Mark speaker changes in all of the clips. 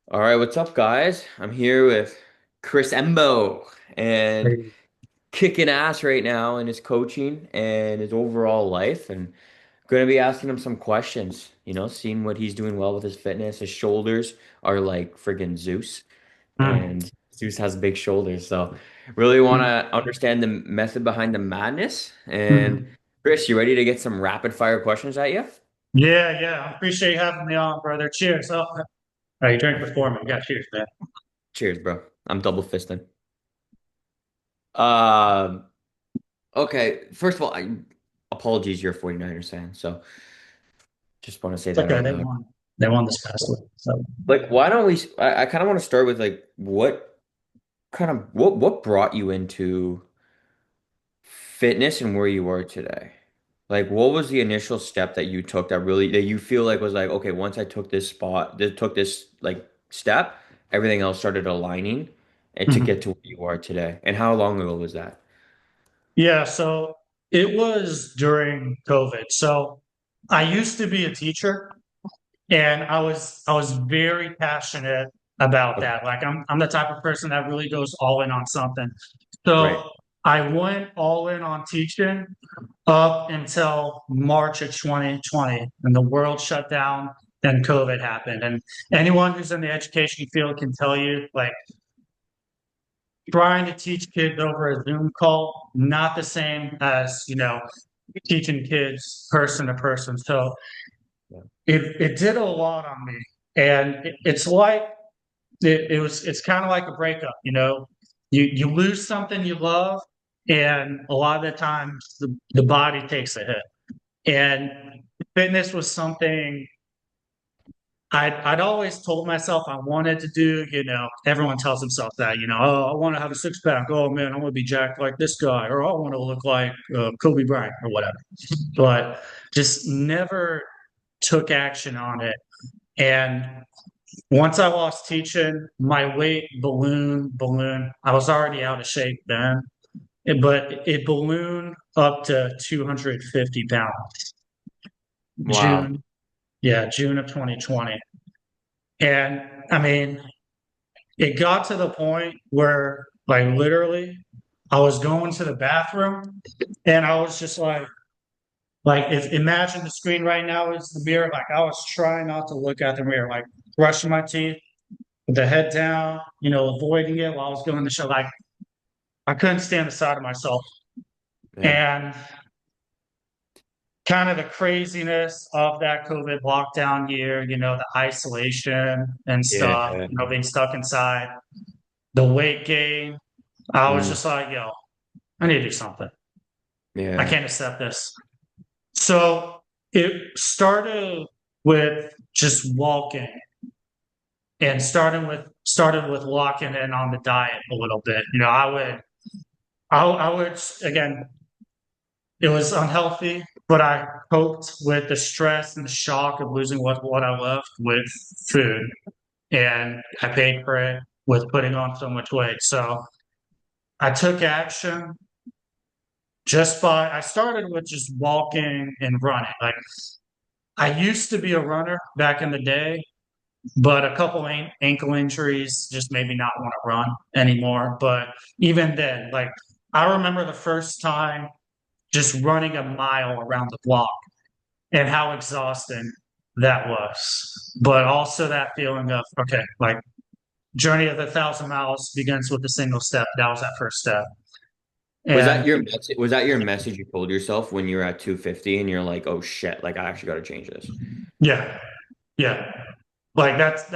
Speaker 1: All right, what's up, guys? I'm here with Chris Embo and
Speaker 2: Hey.
Speaker 1: kicking ass right now in his coaching and his overall life. And going to be asking him some questions, seeing what he's doing well with his fitness. His shoulders are like friggin' Zeus,
Speaker 2: Mm,
Speaker 1: and Zeus has big shoulders. So, really want
Speaker 2: mm,
Speaker 1: to understand the method behind the madness. And
Speaker 2: mm.
Speaker 1: Chris, you ready to get some rapid fire questions at you?
Speaker 2: Yeah, yeah. I appreciate you having me on, brother. Cheers. You drink before me. Yeah, cheers, man.
Speaker 1: Cheers, bro. I'm double fisting. Um, Okay, first of all, apologies, you're a 49ers fan, so just want to say
Speaker 2: It's
Speaker 1: that
Speaker 2: okay.
Speaker 1: out
Speaker 2: They
Speaker 1: loud.
Speaker 2: won. They won this past week. So
Speaker 1: Like, why don't we? I kind of want to start with like, what brought you into fitness and where you are today? Like, what was the initial step that you took that you feel like was like, okay, once I took this spot, took this like step, everything else started aligning, and to get
Speaker 2: Mhm.
Speaker 1: to where you are today. And how long ago was that?
Speaker 2: Yeah, so it was during COVID. So I used to be a teacher and I was very passionate about
Speaker 1: Okay,
Speaker 2: that. Like I'm the type of person that really goes all in on something.
Speaker 1: right.
Speaker 2: So I went all in on teaching up until March of 2020, and the world shut down. Then COVID happened, and anyone who's in the education field can tell you, like trying to teach kids over a Zoom call, not the same as teaching kids person to person. So
Speaker 1: Yeah.
Speaker 2: it did a lot on me, and it's like it's kind of like a breakup. You lose something you love, and a lot of the times the body takes a hit. And fitness was something I'd always told myself I wanted to do. Everyone tells themselves that, oh, I want to have a six pack. Oh man, I want to be jacked like this guy, or I want to look like Kobe Bryant or whatever. But just never took action on it. And once I lost teaching, my weight balloon. I was already out of shape then, but it ballooned up to 250 pounds.
Speaker 1: Wow.
Speaker 2: June, yeah, June of 2020. And I mean, it got to the point where, like, literally, I was going to the bathroom and I was just like, if imagine the screen right now is the mirror, like, I was trying not to look at the mirror, like, brushing my teeth with the head down, avoiding it while I was going to the show. Like, I couldn't stand the sight of myself.
Speaker 1: Yeah.
Speaker 2: And kind of the craziness of that COVID lockdown year, the isolation and stuff,
Speaker 1: Yeah.
Speaker 2: being stuck inside, the weight gain. I was
Speaker 1: Mm,
Speaker 2: just like, yo, I need to do something. I
Speaker 1: yeah.
Speaker 2: can't accept this. So it started with just walking and started with locking in on the diet a little bit. I would again, it was unhealthy, but I coped with the stress and the shock of losing what I loved with food. And I paid for it with putting on so much weight. So I took action I started with just walking and running. Like I used to be a runner back in the day, but a couple ankle injuries just made me not want to run anymore. But even then, like I remember the first time just running a mile around the block and how exhausting that was. But also that feeling of, okay, like journey of 1,000 miles begins with a single step. That was that first step. And
Speaker 1: Was that your message you told yourself when you were at 250 and you're like, oh shit, like I actually got to change this?
Speaker 2: yeah, yeah. Like that's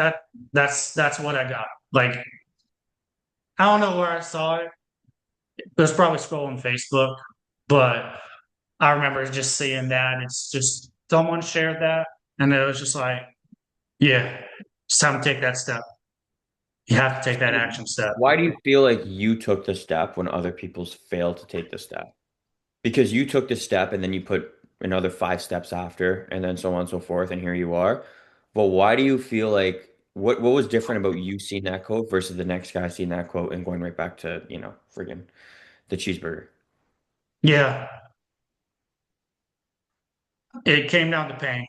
Speaker 2: what I got. Like I don't know where I saw it. It was probably scrolling Facebook, but I remember just seeing that. It's just someone shared that, and it was just like, yeah, it's time to take that step. You have to take that
Speaker 1: So
Speaker 2: action step.
Speaker 1: why do you feel like you took the step when other people's failed to take the step? Because you took the step and then you put another 5 steps after and then so on and so forth, and here you are. But why do you feel like what was different about you seeing that quote versus the next guy seeing that quote and going right back to, friggin' the cheeseburger?
Speaker 2: Yeah, it came down to pain.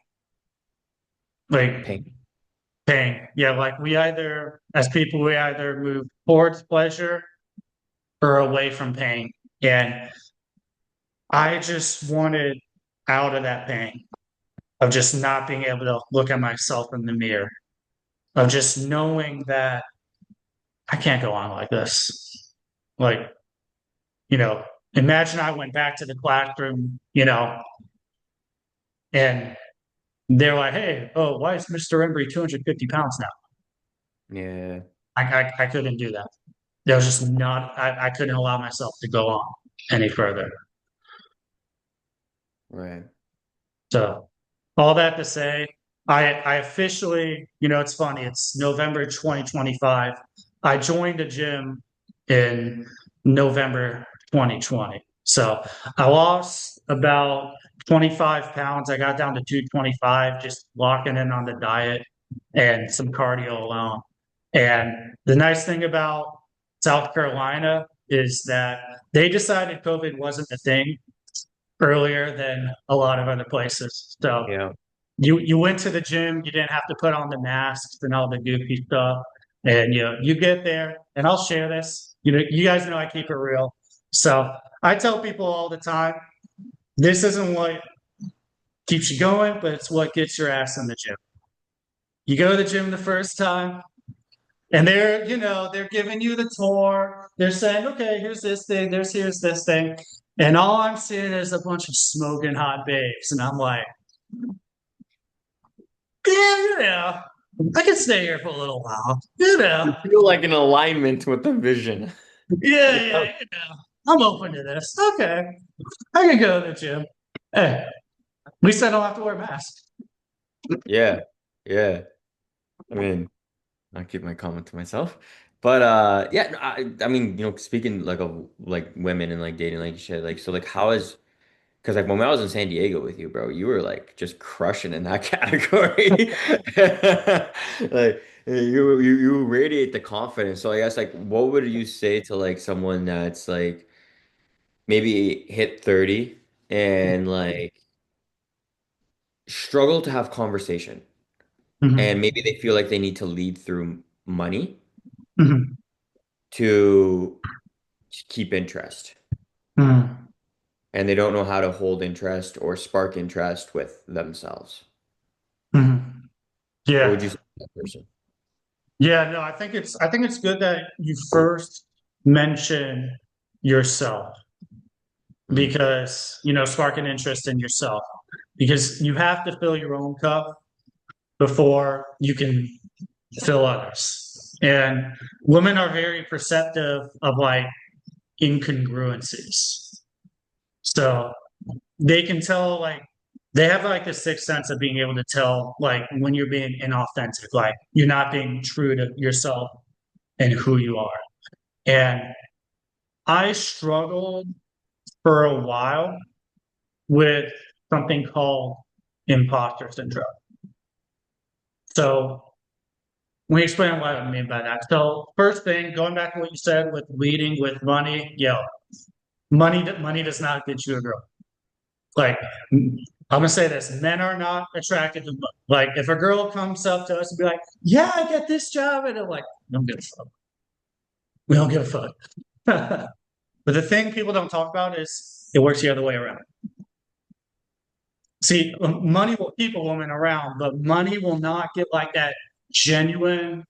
Speaker 2: Like
Speaker 1: Pain.
Speaker 2: pain. Yeah, like we either, as people, we either move towards pleasure or away from pain. And I just wanted out of that pain of just not being able to look at myself in the mirror, of just knowing that I can't go on like this. Like, you know, imagine I went back to the classroom, and they're like, hey, oh, why is Mr. Embry 250 pounds now?
Speaker 1: Yeah,
Speaker 2: I couldn't do that. There was just not, I couldn't allow myself to go on any further.
Speaker 1: right.
Speaker 2: So, all that to say, I officially, it's funny, it's November 2025. I joined a gym in November 2020. So, I lost about 25 pounds. I got down to 225, just locking in on the diet and some cardio alone. And the nice thing about South Carolina is that they decided COVID wasn't a thing earlier than a lot of other places. So
Speaker 1: Yeah.
Speaker 2: you went to the gym, you didn't have to put on the masks and all the goofy stuff. And you get there, and I'll share this. You guys know I keep it real. So I tell people all the time, this isn't what keeps you going, but it's what gets your ass in the gym. You go to the gym the first time, and they're giving you the tour. They're saying, okay, here's this thing, here's this thing. And all I'm seeing is a bunch of smoking hot babes. And I'm like, yeah, I can stay here for a little while.
Speaker 1: You feel like an alignment with the vision.
Speaker 2: Yeah,
Speaker 1: Yeah.
Speaker 2: I'm open to this. Okay. I can go to the gym. Hey, at least I don't have to wear a mask.
Speaker 1: Yeah. Yeah. I mean, I'll keep my comment to myself. But yeah, no, I mean, speaking like of like women and like dating, like you said, like so like how is because like when I was in San Diego with you, bro, you were like just crushing in that category. Like you radiate the confidence. So I guess like what would you say to like someone that's like maybe hit 30 and like struggle to have conversation and
Speaker 2: Mhm.
Speaker 1: maybe they feel like they need to lead through money
Speaker 2: Mhm.
Speaker 1: to keep interest
Speaker 2: Mhm.
Speaker 1: and they don't know how to hold interest or spark interest with themselves.
Speaker 2: Mhm.
Speaker 1: What would you
Speaker 2: Yeah.
Speaker 1: say to that person?
Speaker 2: Yeah, no, I think it's good that you first mention yourself
Speaker 1: Mm,
Speaker 2: because, spark an interest in yourself because you have to fill your own cup before you can fill others. And women are very perceptive of like incongruencies. So they can tell like they have like the sixth sense of being able to tell like when you're being inauthentic, like you're not being true to yourself and who you are. And I struggled for a while with something called imposter syndrome. So let me explain what I mean by that. So first thing, going back to what you said with leading with money, money does not get you a girl. Like I'm gonna say this: men are not attracted to money. Like if a girl comes up to us and be like, "Yeah, I get this job," and they're like, "We don't give a fuck. We don't give a fuck." But the thing people don't talk about is it works the other way around. See, money will keep a woman around, but money will not get like that genuine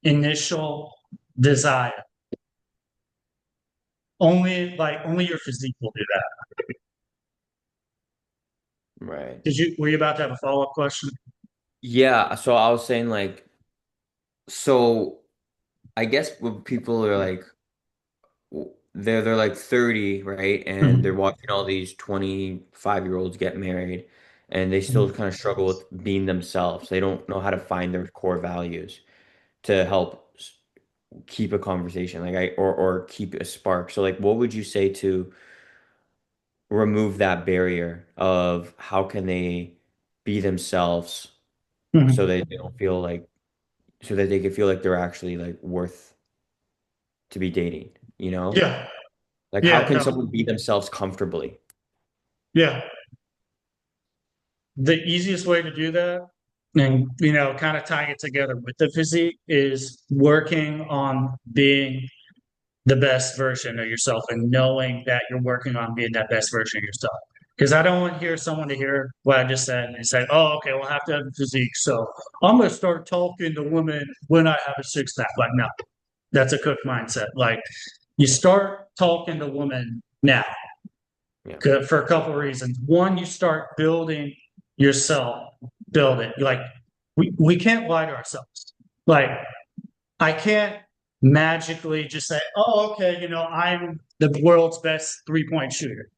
Speaker 2: initial desire. Only your physique will do that.
Speaker 1: right.
Speaker 2: Were you about to have a follow-up question?
Speaker 1: Yeah, so I was saying like so I guess when people are like they're like 30, right? And they're
Speaker 2: Mhm.
Speaker 1: watching all these 25-year-olds get married and they still
Speaker 2: Mhm.
Speaker 1: kind of struggle with being themselves. They don't know how to find their core values to help keep a conversation like I or keep a spark. So like what would you say to remove that barrier of how can they be themselves so
Speaker 2: Mhm.
Speaker 1: that they don't feel like so that they can feel like they're actually like worth to be dating, you know?
Speaker 2: Yeah,
Speaker 1: Like how
Speaker 2: yeah,
Speaker 1: can
Speaker 2: no,
Speaker 1: someone be themselves comfortably?
Speaker 2: yeah. The easiest way to do that. and kind of tying it together with the physique is working on being the best version of yourself and knowing that you're working on being that best version of yourself. Because I don't want to hear someone to hear what I just said and say, "Oh, okay, we'll have to have a physique, so I'm going to start talking to women when I have a six pack." Like, no, that's a cook mindset. Like, you start talking to women now
Speaker 1: Yeah.
Speaker 2: for a couple of reasons. One, you start building yourself, build it. Like, we can't lie to ourselves. Like, I can't magically just say, "Oh, okay, I'm the world's best 3-point shooter."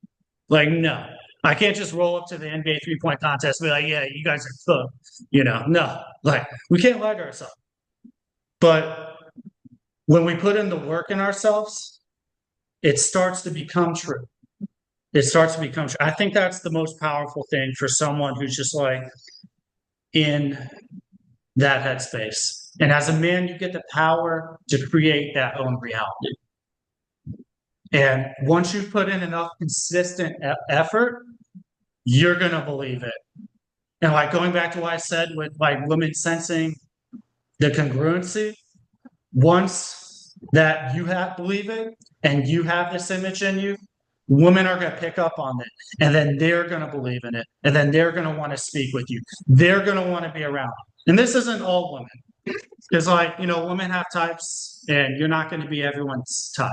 Speaker 2: Like, no, I can't just roll up to the NBA 3-point contest and be like, "Yeah, you guys are cooked." No, like, we can't lie to ourselves. But when we put in the work in ourselves, it starts to become true. It starts to become true. I think that's the most powerful thing for someone who's just like in that headspace. And as a man, you get the power to create that own reality. And once you put in enough consistent effort, you're going to believe it. And like going back to what I said with like women sensing the congruency, once that you have believe it and you have this image in you, women are going to pick up on it and then they're going to believe in it and then they're going to want to speak with you. They're going to want to be around. And this isn't all women. Because like, women have types and you're not going to be everyone's type.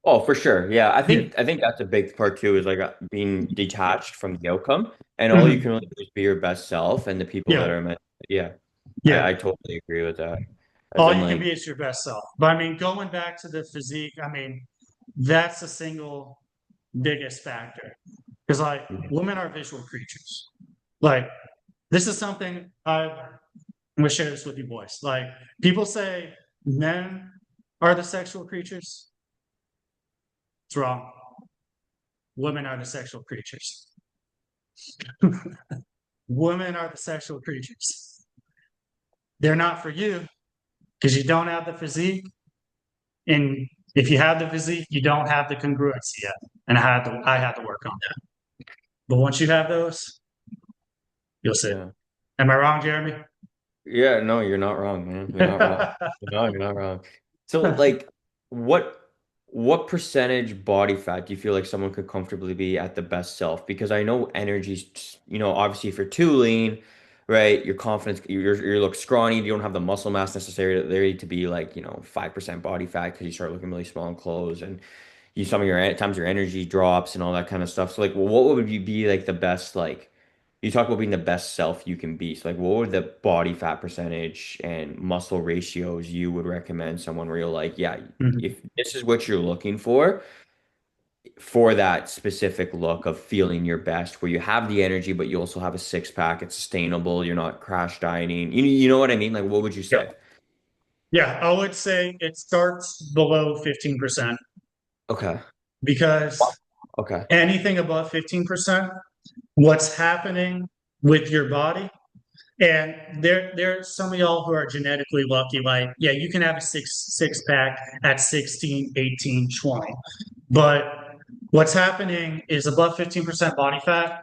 Speaker 1: Oh, for sure. Yeah, I
Speaker 2: Yeah.
Speaker 1: think I think that's a big part too, is like being detached from the outcome, and all you
Speaker 2: Mhm.
Speaker 1: can really do is be your best self and the people that
Speaker 2: Yeah.
Speaker 1: are meant. Yeah,
Speaker 2: Yeah.
Speaker 1: I totally agree with that. As
Speaker 2: All
Speaker 1: in,
Speaker 2: you can
Speaker 1: like,
Speaker 2: be is your best self. But I mean, going back to the physique, I mean, that's the single biggest factor. Because like women are visual creatures. Like this is something I'm gonna share this with you boys. Like people say men are the sexual creatures. It's wrong. Women are the sexual creatures. Women are the sexual creatures. They're not for you because you don't have the physique. And if you have the physique, you don't have the congruency yet. And I had to work on that. But once you have those, you'll see.
Speaker 1: yeah,
Speaker 2: Am I wrong, Jeremy?
Speaker 1: yeah. No, you're not wrong, man. You're not wrong. No, you're not wrong. So, like, what what percentage body fat do you feel like someone could comfortably be at the best self? Because I know energy's, obviously if you're too lean, right, your confidence, you look scrawny, you don't have the muscle mass necessary to be like, 5% body fat because you start looking really small in clothes and some of your times your energy drops and all that kind of stuff. So like, what would you be like the best like? You talk about being the best self you can be. So like, what would the body fat percentage and muscle ratios you would recommend someone where you're like, yeah,
Speaker 2: Mhm.
Speaker 1: if this is what you're looking for that specific look of feeling your best, where you have the energy, but you also have a six pack, it's sustainable, you're not crash dieting. You know what I mean? Like, what would you
Speaker 2: Yeah.
Speaker 1: say?
Speaker 2: Yeah, I would say it starts below 15%
Speaker 1: Okay.
Speaker 2: because
Speaker 1: Okay.
Speaker 2: anything above 15%, what's happening with your body. And there's some of y'all who are genetically lucky, like, yeah, you can have a six pack at 16, 18, 20. But what's happening is above 15% body fat,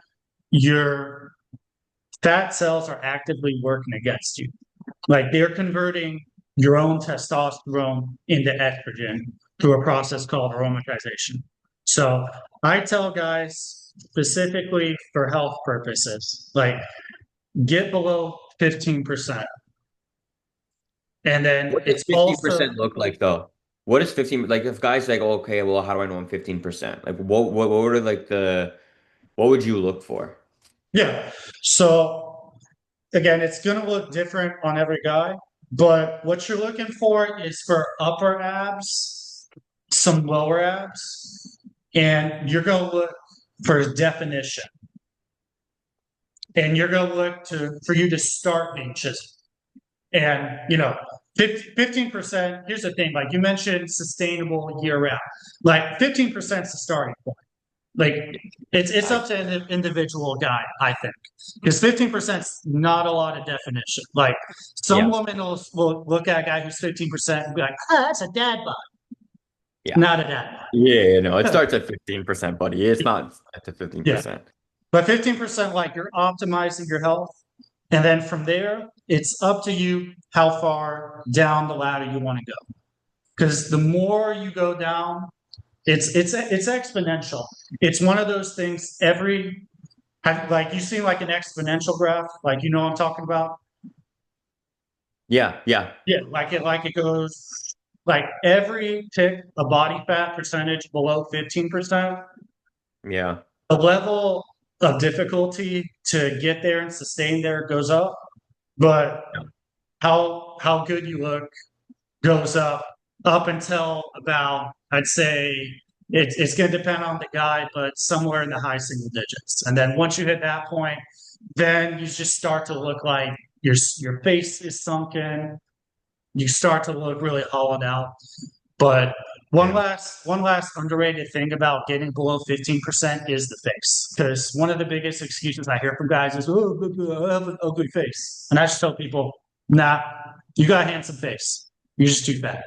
Speaker 2: your fat cells are actively working against you. Like they're converting your own testosterone into estrogen through a process called aromatization. So I tell guys specifically for health purposes, like get below 15%. And then
Speaker 1: What does
Speaker 2: it's also,
Speaker 1: 15% look like though? What is 15 like if guys like, oh, okay, well, how do I know I'm 15%? Like what are like what would you look for?
Speaker 2: yeah. So again, it's going to look different on every guy, but what you're looking for is for upper abs, some lower abs, and you're going to look for definition. And you're going to look for you to start being chiseled. And, 15%, here's the thing, like you mentioned sustainable year round. Like 15% is the starting point. Like it's
Speaker 1: I
Speaker 2: up to an individual guy, I think, because 15% is not a lot of definition. Like some
Speaker 1: yeah.
Speaker 2: women will look at a guy who's 15% and be like, "Oh, that's a dad bod."
Speaker 1: Yeah.
Speaker 2: Not a dad
Speaker 1: Yeah, no, it
Speaker 2: bod.
Speaker 1: starts at 15%, buddy. It's not at the
Speaker 2: Yeah,
Speaker 1: 15%.
Speaker 2: but 15%, like you're optimizing your health, And then from there, it's up to you how far down the ladder you want to go. Because the more you go down, it's exponential. It's one of those things. Like you see like an exponential graph, like you know what I'm talking about.
Speaker 1: Yeah, yeah,
Speaker 2: Yeah, like it goes like every tick a body fat percentage below 15%,
Speaker 1: yeah,
Speaker 2: the level of difficulty to get there and sustain there goes up, but how good you look goes up until about, I'd say it's going to depend on the guy, but somewhere in the high single digits. And then once you hit that point, then you just start to look like your face is sunken. You start to look really hollowed out. But
Speaker 1: yeah,
Speaker 2: one last underrated thing about getting below 15% is the face. Because one of the biggest excuses I hear from guys is, oh, I have an ugly face. And I just tell people, nah, you got a handsome face. You're just too fat.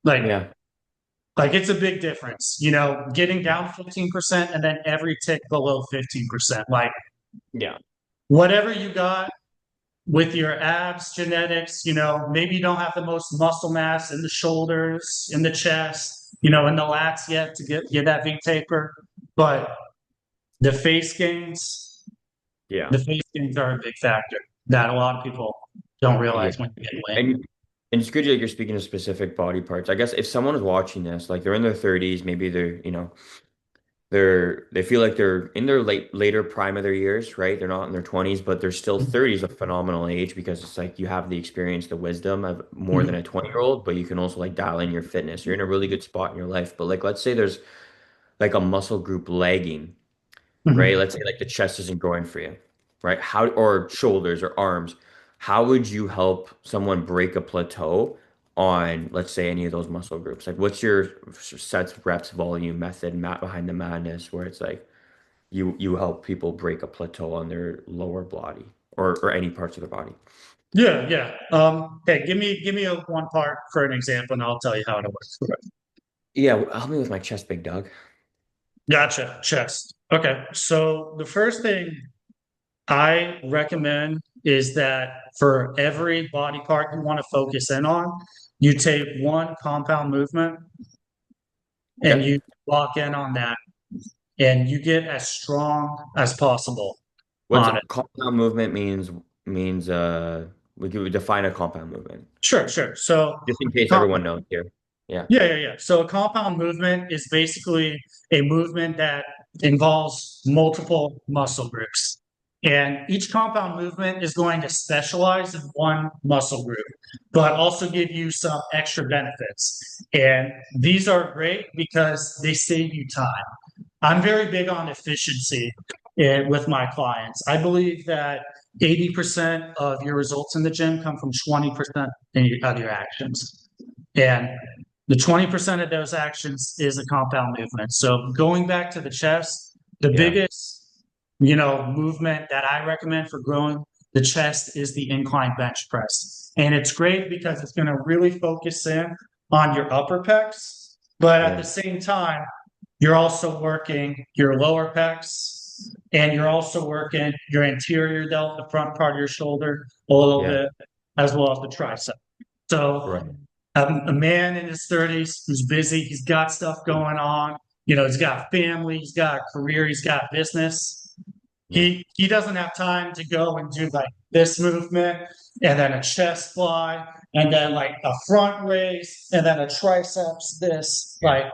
Speaker 2: Like,
Speaker 1: yeah,
Speaker 2: like it's a big difference, getting down 15% and then every tick below 15%. Like
Speaker 1: yeah,
Speaker 2: whatever you got with your abs, genetics, maybe you don't have the most muscle mass in the shoulders, in the chest, in the lats yet to get that big taper. But the face gains,
Speaker 1: yeah,
Speaker 2: the face gains are a big factor that a lot of people don't
Speaker 1: yeah.
Speaker 2: realize when you get away.
Speaker 1: And it's good that you're speaking of specific body parts. I guess if someone is watching this, like they're in their 30s, maybe they feel like they're in their later prime of their years, right? They're not in their 20s, but they're still 30s, a phenomenal age because it's like you have the experience, the wisdom of more than
Speaker 2: Mhm.
Speaker 1: a 20-year-old, but you can also like dial in your fitness. You're in a really good spot in your life. But like let's say there's like a muscle group lagging, right?
Speaker 2: Mhm.
Speaker 1: Let's say like the chest isn't growing for you, right? How or shoulders or arms. How would you help someone break a plateau on, let's say, any of those muscle groups? Like, what's your sets, reps, volume method, behind the madness, where it's like you help people break a plateau on their lower body or any parts of their body?
Speaker 2: Yeah, yeah. Okay, give me a one part for an example, and I'll tell you how it works.
Speaker 1: Yeah, help me with my chest, big dog.
Speaker 2: Gotcha. Chest. Okay. So the first thing I recommend is that for every body part you want to focus in on, you take one compound movement and
Speaker 1: Okay.
Speaker 2: you lock in on that and you get as strong as possible
Speaker 1: What's
Speaker 2: on it.
Speaker 1: compound movement means we could define a compound movement.
Speaker 2: Sure, sure. So
Speaker 1: Just in case
Speaker 2: com-
Speaker 1: everyone knows here. Yeah.
Speaker 2: yeah, yeah, yeah. So a compound movement is basically a movement that involves multiple muscle groups. And each compound movement is going to specialize in one muscle group, but also give you some extra benefits. And these are great because they save you time. I'm very big on efficiency with my clients. I believe that 80% of your results in the gym come from 20% of your actions. And the 20% of those actions is a compound movement. So going back to the chest, the
Speaker 1: Yeah.
Speaker 2: biggest, movement that I recommend for growing the chest is the incline bench press. And it's great because it's going to really focus in on your upper pecs, but at the
Speaker 1: Yeah.
Speaker 2: same time, you're also working your lower pecs and you're also working your anterior delt, the front part of your shoulder, a little
Speaker 1: Yeah.
Speaker 2: bit, as well as the tricep. So
Speaker 1: Right.
Speaker 2: a man in his 30s who's busy, he's got stuff going on, he's got family, he's got a career, he's got business.
Speaker 1: Yeah.
Speaker 2: He doesn't have time to go and do like this movement and then a chest fly and then like a front raise and then a triceps this
Speaker 1: Yeah.
Speaker 2: like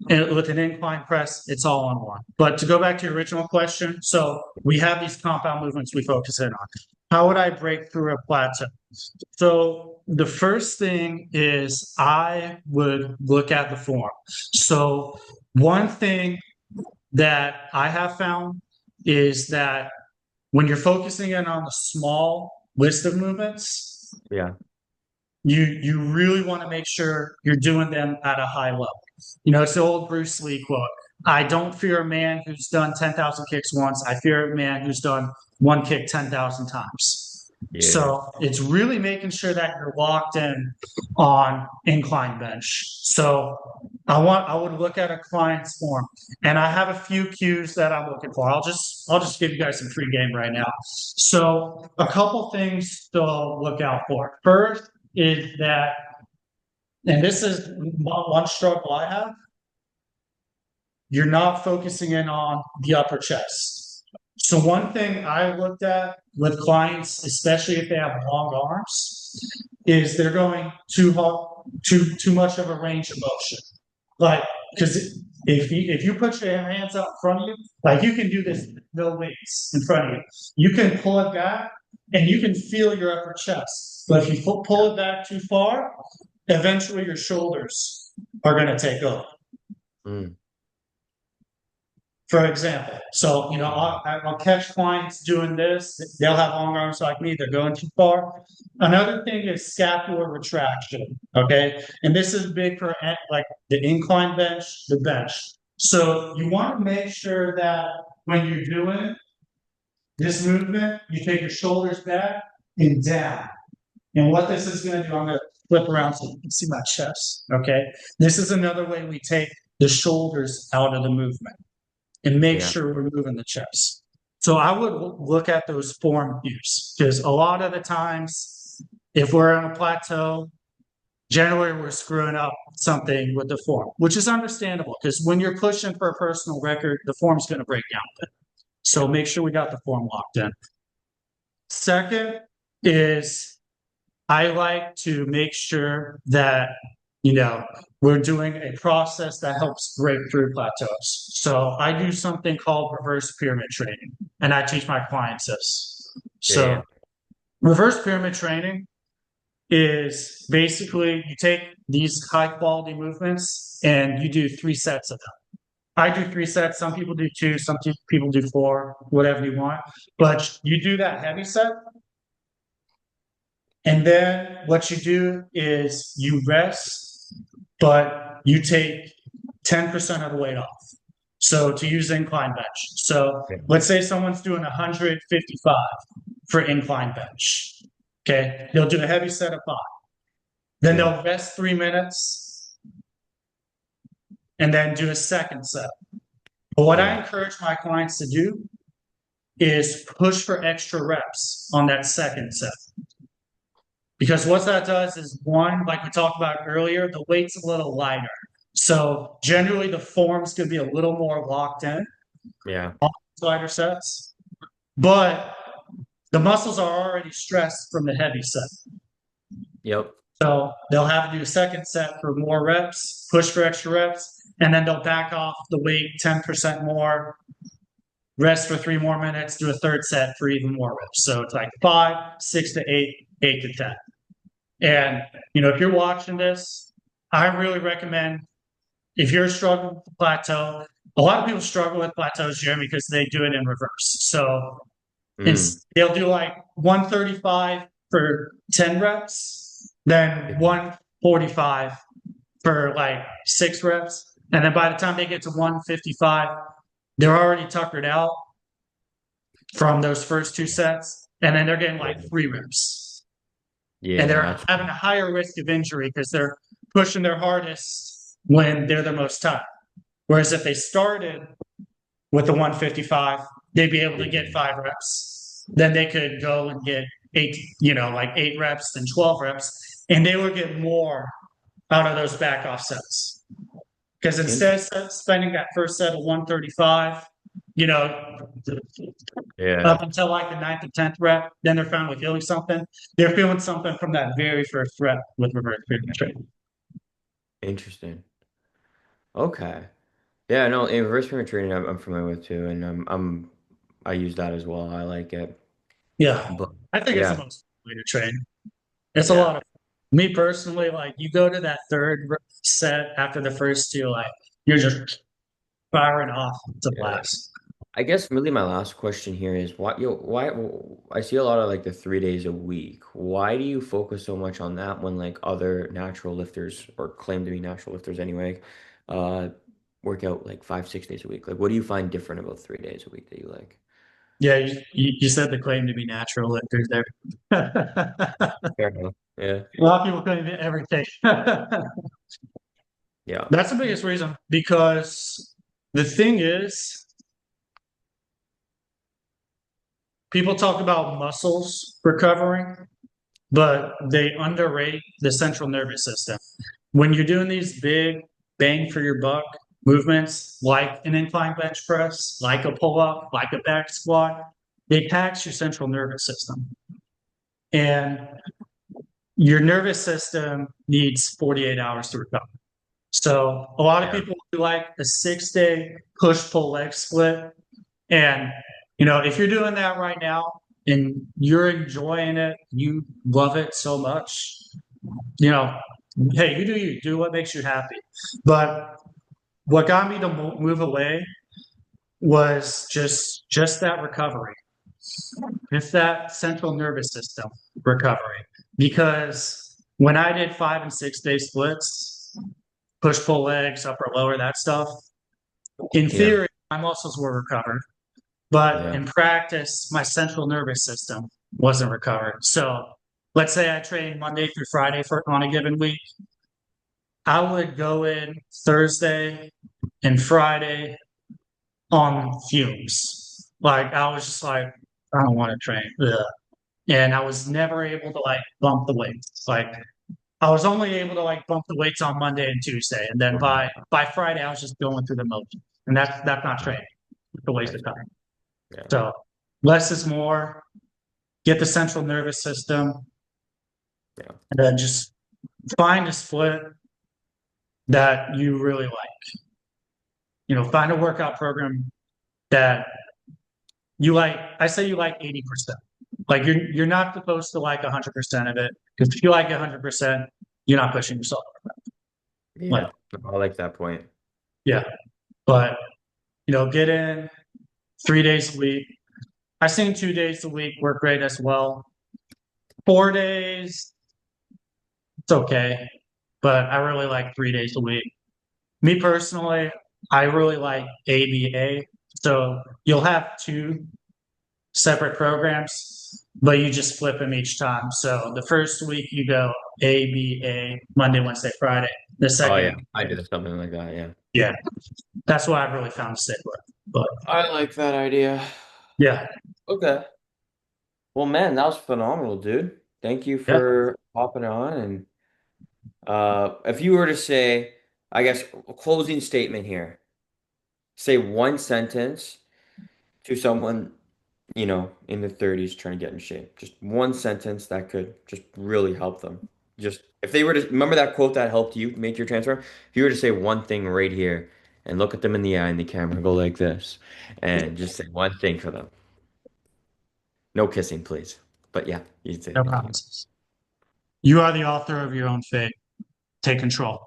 Speaker 2: and with an incline press, it's all on one. But to go back to your original question, so we have these compound movements we focus in on. How would I break through a plateau? So the first thing is I would look at the form. So one thing that I have found is that when you're focusing in on the small list of movements,
Speaker 1: Yeah.
Speaker 2: you really want to make sure you're doing them at a high level. It's the old Bruce Lee quote. I don't fear a man who's done 10,000 kicks once. I fear a man who's done one kick 10,000 times.
Speaker 1: Yeah.
Speaker 2: So it's really making sure that you're locked in on incline bench. So I would look at a client's form, and I have a few cues that I'm looking for. I'll just give you guys some free game right now. So a couple things to look out for. First is that, and this is one struggle I have, you're not focusing in on the upper chest. So one thing I looked at with clients, especially if they have long arms, is they're going too hard, too much of a range of motion. Like, because if you put your hands out in front of you, like you can do this with no weights in front of you. You can pull it back and you can feel your upper chest. But if you pull it back too far, eventually your shoulders are going to take over.
Speaker 1: Mm.
Speaker 2: For example, so I'll catch clients doing this. They'll have long arms like me. They're going too far. Another thing is scapular retraction. Okay, and this is big for like the incline bench, the bench. So you want to make sure that when you're doing this movement, you take your shoulders back and down. And what this is going to do, I'm going to flip around so you can see my chest. Okay, this is another way we take the shoulders out of the movement and make
Speaker 1: Yeah.
Speaker 2: sure we're moving the chest. So I would look at those form cues because a lot of the times, if we're on a plateau, generally we're screwing up something with the form, which is understandable because when you're pushing for a personal record, the form's going to break down a bit. So make sure we got the form locked in. Second is I like to make sure that, we're doing a process that helps break through plateaus. So I do something called reverse pyramid training, and I teach my clients this.
Speaker 1: Yeah. Yeah.
Speaker 2: So reverse pyramid training is basically you take these high quality movements and you do 3 sets of them. I do 3 sets. Some people do 2, some people do 4, whatever you want. But you do that heavy set, and then what you do is you rest, but you take 10% of the weight off. So to use incline bench. So
Speaker 1: Yeah.
Speaker 2: let's say someone's doing 155 for incline bench. Okay. They'll do a heavy set of 5. Then
Speaker 1: Yeah.
Speaker 2: they'll rest 3 minutes and then do a second set. But what I
Speaker 1: Yeah.
Speaker 2: encourage my clients to do is push for extra reps on that second set. Because what that does is, one, like we talked about earlier, the weight's a little lighter. So generally the form's gonna be a little more locked in
Speaker 1: Yeah.
Speaker 2: on lighter sets, but the muscles are already stressed from the heavy set.
Speaker 1: Yep.
Speaker 2: So they'll have to do a second set for more reps, push for extra reps, and then they'll back off the weight 10% more, rest for 3 more minutes, do a third set for even more reps. So it's like 5, 6 to 8, 8 to 10. And, if you're watching this, I really recommend if you're struggling with the plateau, a lot of people struggle with plateaus, Jeremy, because they do it in reverse. So
Speaker 1: Mm.
Speaker 2: they'll do like 135 for 10 reps, then 145 for like 6 reps. And then by the time they get to 155, they're already tuckered out from those first 2 sets. And then they're getting like 3 reps. And
Speaker 1: Yeah.
Speaker 2: they're having a higher risk of injury because they're pushing their hardest when they're the most tired. Whereas if they started with the 155, they'd be able to get 5 reps. Then they could go and get 8, like 8 reps and 12 reps, and they would get more out of those back off sets. Because instead of spending that first set of 135,
Speaker 1: Yeah.
Speaker 2: up until like the 9th or 10th rep, then they're finally feeling something. They're feeling something from that very first rep with reverse pyramid training.
Speaker 1: Interesting. Okay. Yeah, no, in reverse pyramid training I'm familiar with too, and I use that as well. I like it.
Speaker 2: Yeah,
Speaker 1: But
Speaker 2: I think it's the
Speaker 1: yeah,
Speaker 2: most way to train. It's a
Speaker 1: yeah,
Speaker 2: lot of me personally. Like you go to that third set after the first 2, like you're just firing off to
Speaker 1: yeah.
Speaker 2: blast.
Speaker 1: I guess really my last question here is why I see a lot of like the 3 days a week. Why do you focus so much on that when like other natural lifters or claim to be natural lifters anyway, uh, work out like 5, 6 days a week? Like, what do you find different about 3 days a week that you like?
Speaker 2: Yeah, you said the claim to be natural lifters there. A
Speaker 1: Fair enough. Yeah.
Speaker 2: lot of people claim everything.
Speaker 1: Yeah.
Speaker 2: That's the biggest reason because the thing is, people talk about muscles recovering, but they underrate the central nervous system. When you're doing these big bang for your buck movements, like an incline bench press, like a pull up, like a back squat, they tax your central nervous system. And your nervous system needs 48 hours to recover. So a lot of
Speaker 1: Yeah.
Speaker 2: people do like a 6 day push pull leg split. And, if you're doing that right now and you're enjoying it, you love it so much, you know, hey, you do what makes you happy. But what got me to move away was just that recovery. It's that central nervous system recovery. Because when I did 5 and 6 day splits, push pull legs, upper lower, that stuff, in
Speaker 1: Yeah.
Speaker 2: theory, my muscles were recovered. But
Speaker 1: Yeah.
Speaker 2: in practice, my central nervous system wasn't recovered. So let's say I train Monday through Friday on a given week. I would go in Thursday and Friday on fumes. Like I was just like, I don't want to train. Ugh. And I was never able to like bump the weights. Like I was only able to like bump the weights on Monday and Tuesday. And then by Friday I was just going through the motions. And that's not training. It's a waste
Speaker 1: That's
Speaker 2: of time.
Speaker 1: yeah.
Speaker 2: So less is more. Get the central nervous system,
Speaker 1: Yeah.
Speaker 2: and then just find a split that you really like. Find a workout program that you like. I say you like 80%. Like you're not supposed to like 100% of it because if you like 100%, you're not pushing yourself. Like
Speaker 1: Yeah. I like that point.
Speaker 2: yeah, but get in 3 days a week. I've seen 2 days a week work great as well. 4 days, it's okay, but I really like 3 days a week. Me personally, I really like ABA. So you'll have two separate programs, but you just flip them each time. So the first week you go ABA, Monday, Wednesday, Friday. The
Speaker 1: Oh
Speaker 2: second
Speaker 1: yeah.
Speaker 2: week,
Speaker 1: I did something like that. Yeah.
Speaker 2: yeah, that's what I've really found to stick with. But
Speaker 1: I like that idea.
Speaker 2: yeah,
Speaker 1: Okay. Well, man, that was phenomenal, dude. Thank you
Speaker 2: yeah.
Speaker 1: for hopping on. And if you were to say, I guess, a closing statement here, say one sentence to someone, in their 30s trying to get in shape. Just one sentence that could just really help them. Just if they were to remember that quote that helped you make your transfer, if you were to say one thing right here and look at them in the eye in the camera, go like this, and just say one thing for them. No kissing, please. But yeah, you'd say
Speaker 2: No
Speaker 1: thank you.
Speaker 2: promises. You are the author of your own fate. Take control.